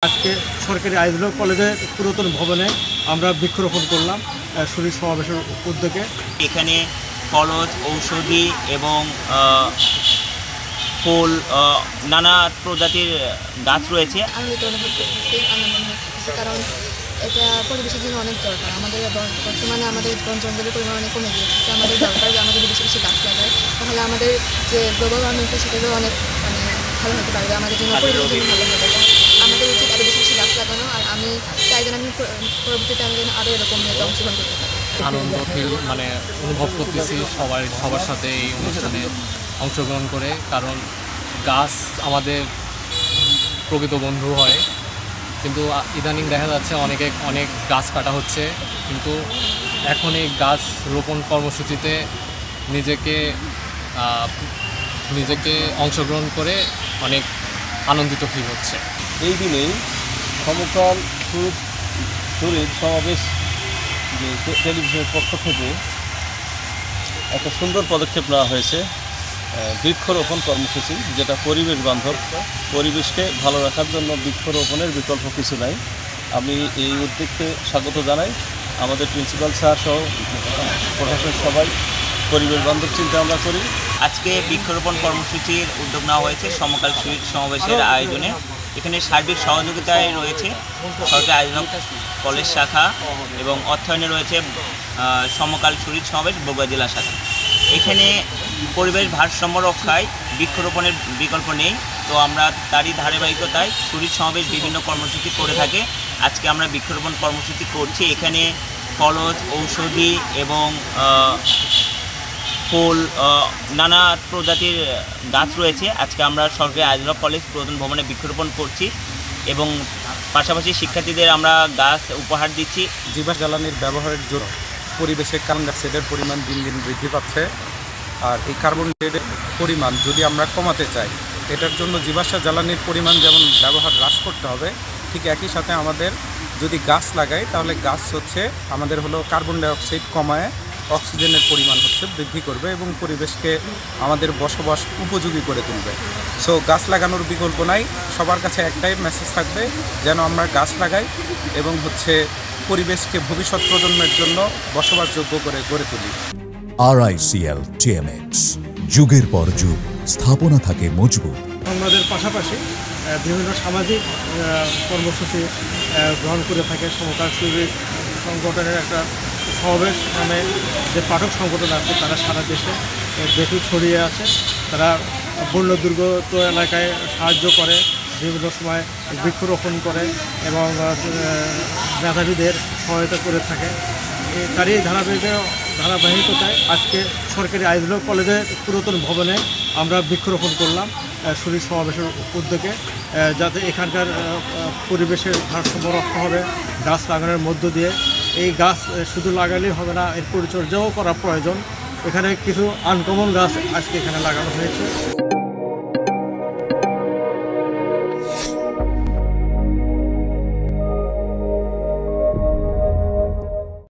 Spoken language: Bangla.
আজকে সরকারি আইজল কলেজের পুরাতন ভবনে আমরা বৃক্ষরোপণ করলাম শরীর সমাবেশের উদ্যোগে। এখানে ফলজ, ঔষধি এবং ফুল নানা প্রজাতির গাছ রয়েছে। আনন্দিত অনুভব করতেছি, আনন্দ অনুভব করতেছি, কারণ এটা পরিবেশের জন্য অনেক দরকার। আমাদের বর্তমানে আমাদের বন জঙ্গলের পরিমাণ অনেক কমে গিয়েছে। আমাদের দরকার যে আমাদের বেশি বেশি গাছ লাগায়, তাহলে আমাদের যে গ্লোবাল ওয়ার্মিংটা সেটারও অনেক ভালো হতে পারবে, আমাদের জন্য পরিবেশের জন্য ভালো হবে। আমাদের উচিত আরও বেশি বেশি গাছ লাগানো। আর আমি চাই যেন আমি পরবর্তীতে আমি যেন আরও এরকম অংশগ্রহণ করতে পারি। আনন্দ অনুভব করতেছি সবার সাথে এই অনুষ্ঠানে অংশগ্রহণ করে, কারণ গাছ আমাদের প্রকৃত বন্ধু হয়। কিন্তু ইদানিং দেখা যাচ্ছে অনেক গাছ কাটা হচ্ছে, কিন্তু এখন এই গাছ রোপণ কর্মসূচিতে নিজেকে অংশগ্রহণ করে অনেক আনন্দিত ফিল হচ্ছে। এই দিনেই সমকাল শরীর সমাবেশ যে টেলিভিশনের পক্ষ থেকে একটা সুন্দর পদক্ষেপ নেওয়া হয়েছে, বৃক্ষরোপণ কর্মসূচি, যেটা পরিবেশ বান্ধব। পরিবেশকে ভালো রাখার জন্য বৃক্ষরোপণের বিকল্প কিছু নাই। আমি এই উদ্যোগকে স্বাগত জানাই। আমাদের প্রিন্সিপাল স্যার সহ প্রশাসন সবাই পরিবেশ বান্ধব চিন্তা আমরা করি। আজকে বৃক্ষরোপণ কর্মসূচির উদ্যোগ নেওয়া হয়েছে সমকাল শরীর সমাবেশের আয়োজনে। এখানে সার্বিক সহযোগিতায় রয়েছে সরকারি আইজল কলেজ শাখা এবং অর্থায়নে রয়েছে সমকাল শরীর সমাবেশ বগুড়া জেলা শাখা। এখানে পরিবেশ ভারসাম্য রক্ষায় বৃক্ষরোপণের বিকল্প নেই, তো আমরা তারই ধারাবাহিকতায় শরীর সমাবেশ বিভিন্ন কর্মসূচি করে থাকে। আজকে আমরা বৃক্ষরোপণ কর্মসূচি করছি। এখানে ফলজ, ঔষধি এবং ফুল নানা প্রজাতির গাছ রয়েছে। আজকে আমরা সরকারি আইজল কলেজ পুরাতন ভবনে বৃক্ষরোপণ করছি এবং পাশাপাশি শিক্ষার্থীদের আমরা গাছ উপহার দিচ্ছি। জীবাশ্ম জ্বালানির ব্যবহারের জন্য পরিবেশে কার্বন ডাইঅক্সাইডের পরিমাণ দিন দিন বৃদ্ধি পাচ্ছে। আর এই কার্বন ডাইঅক্সাইডের পরিমাণ যদি আমরা কমাতে চাই, এটার জন্য জীবাশ্ম জ্বালানির পরিমাণ যেমন ব্যবহার হ্রাস করতে হবে, ঠিক একই সাথে আমাদের যদি গাছ লাগাই, তাহলে গাছ আমাদের কার্বন ডাইঅক্সাইড কমায় অক্সিজেনের পরিমাণ বৃদ্ধি করবে এবং পরিবেশকে আমাদের বসবাস উপযোগী করে তুলবে। সো গাছ লাগানোর বিকল্প নাই। সবার কাছে একটাই মেসেজ থাকবে, যেন আমরা গাছ লাগাই এবং পরিবেশকে ভবিষ্যৎ প্রজন্মের জন্য বসবাসযোগ্য করে গড়ে তুলি। RICL TMX, যুগের পর যুগ স্থাপনা থাকে মজবুত। আমাদের পাশাপাশি বিভিন্ন সামাজিক কর্মসূচি গ্রহণ করে থাকে। সমকাল শরীর সংগঠনের একটা সমাবেশ নামে যে পাঠক সংগঠন আছে, তারা সারা দেশে ব্যাপী ছড়িয়ে আছে। তারা বন্য দুর্গত এলাকায় সাহায্য করে, বিভিন্ন সময় বৃক্ষরোপণ করে এবং মেধাবীদের সহায়তা করে থাকে। তারই ধারাবাহিকতায় আজকে সরকারি আইজল কলেজের পুরাতন ভবনে আমরা বৃক্ষরোপণ করলাম শরীর সমাবেশের উদ্যোগে, যাতে এখানকার পরিবেশের ভারসাম্য রক্ষা হবে গাছ লাগানোর মধ্য দিয়ে। এই গাছ শুধু লাগালেই হবে না, এর পরিচর্যাও করা প্রয়োজন। এখানে কিছু আনকমন গাছ আজকে এখানে লাগানো হয়েছে।